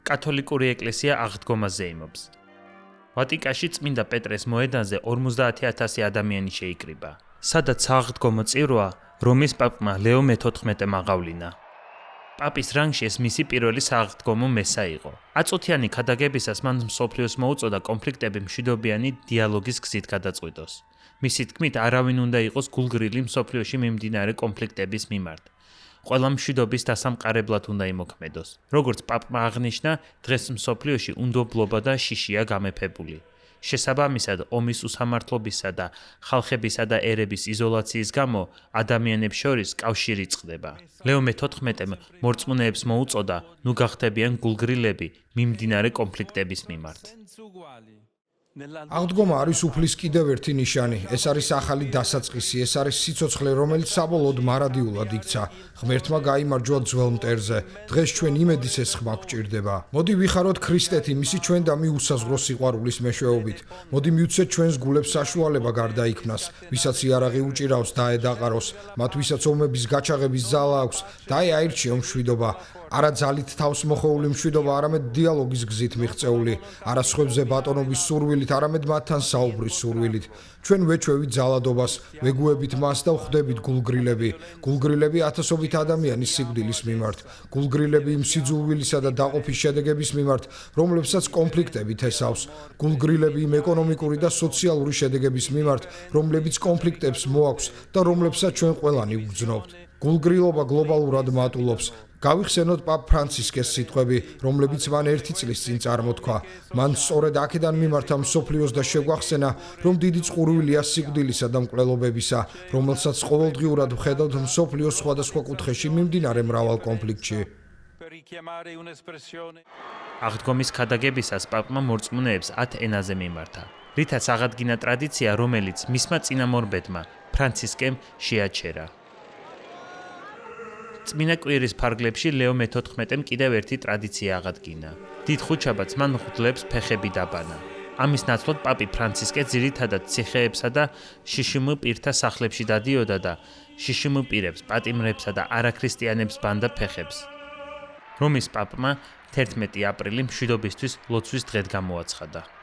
კათოლიკური ეკლესია აღდგომაზე იმობს. ვატიკანში წმინდა პეტრეს მოედანზე 50,000 ადამიანი შეიკრიბა. სადაც აღდგომო წირვა რომის პაპმა ლეო მე-14 აღავლინა. პაპის რანგში ეს მისი პირველი აღდგომო მესა იყო. აწუთიანი ქადაგებისას მან მსოფლიოს მოუწოდა კონფლიქტები მშვიდობიანი დიალოგის გზით გადაწყვიტოს. მისი თქმით, არავინ უნდა იყოს გულგრილი მსოფლიოში მიმდინარე კონფლიქტების მიმართ. ყველა მშვიდობის დასამყარებლად უნდა იმოქმედოს. როგორც პაპმა აღნიშნა, დღეს მსოფლიოში უნდობლობა და შიშია გამეფებული. შესაბამისად, ომის უსამართლობისა და ხალხებისა და ერების იზოლაციის გამო ადამიანებს შორის კავშირი წყდება. ლეო მე-14 მორწმუნეებს მოუწოდა, ნუ გახდებიან გულგრილები მიმდინარე კონფლიქტების მიმართ. აღდგომა არის უფლის კიდევ ერთი ნიშანი. ეს არის ახალი დასაწყისი, ეს არის სიცოცხლე, რომელიც საბოლოოდ მარადიულად იქცა. ღმერთმა გაიმარჯვა ძველ მტერზე. დღეს ჩვენ იმედის ეს ხმა გვჭირდება. მოდი ვიხაროთ ქრისტეთი, მისი ჩვენ და მიუსაზღვრო სიყვარულის მეშვეობით. მოდი მივცეთ ჩვენს გულებს საშუალება გარდაიქმნას, ვისაც იარაღი უჭირავს და ედაყაროს, მათ ვისაც ომების გაჩაღების ძალა აქვს, და აირჩიო მშვიდობა. არა ძალით თავს მოხოვული მშვიდობა, არამედ დიალოგის გზით მიღწეული, არა სხვებზე ბატონობის სურვილით, არამედ მათთან საუბრის სურვილით. ჩვენ ვეჩვევით ძალადობას, ვეგუებით მას და ვხვდებით გულგრილები. გულგრილები ათასობით ადამიანის სიკვდილის მიმართ, გულგრილები იმ სიძულვილისა და დაყოფის შედეგების მიმართ, რომლებსაც კონფლიქტები თესავს, გულგრილები იმ ეკონომიკური და სოციალური შედეგების მიმართ, რომლებიც კონფლიქტებს მოაქვს და რომლებსაც ჩვენ ყველანი ვგრძნობთ. გულგრილობა გლობალურად მატულობს. გავიხსენოთ პაპ ფრანცისკეს სიტყვები, რომლებიც მან 1 წლის წინ წარმოთქვა. მან სწორედ აქედან მიმართა მსოფლიოს და შეგვახსენა, რომ დიდი წყურვილია სიკვდილისა და მკვლელობებისა, რომელსაც ყოველდღიურად ვხედავთ მსოფლიოს სხვადასხვა კუთხეში მიმდინარე მრავალ კონფლიქტში. აღდგომის ქადაგებისას პაპმა მორწმუნეებს 10 ენაზე მიმართა, რითაც აღადგინა ტრადიცია, რომელიც მისმა წინამორბედმა ფრანცისკემ შეაჩერა. წმინდა კვირის ფარგლებში ლეო მე-14 კიდევ ერთი ტრადიცია აღადგინა. დიდ ხუთშაბათს მან მღვდლებს ფეხები დაბანა. ამის ნაცვლად პაპი ფრანცისკე ძირითადად ციხეებსა და შიშიმ პირთა სახლებში დადიოდა და შიშიმ პირებს, პატიმრებსა და არაქრისტიანებს ბანდა ფეხებს. რომის პაპმა 11 აპრილი მშვიდობისთვის ლოცვის დღედ გამოაცხადა.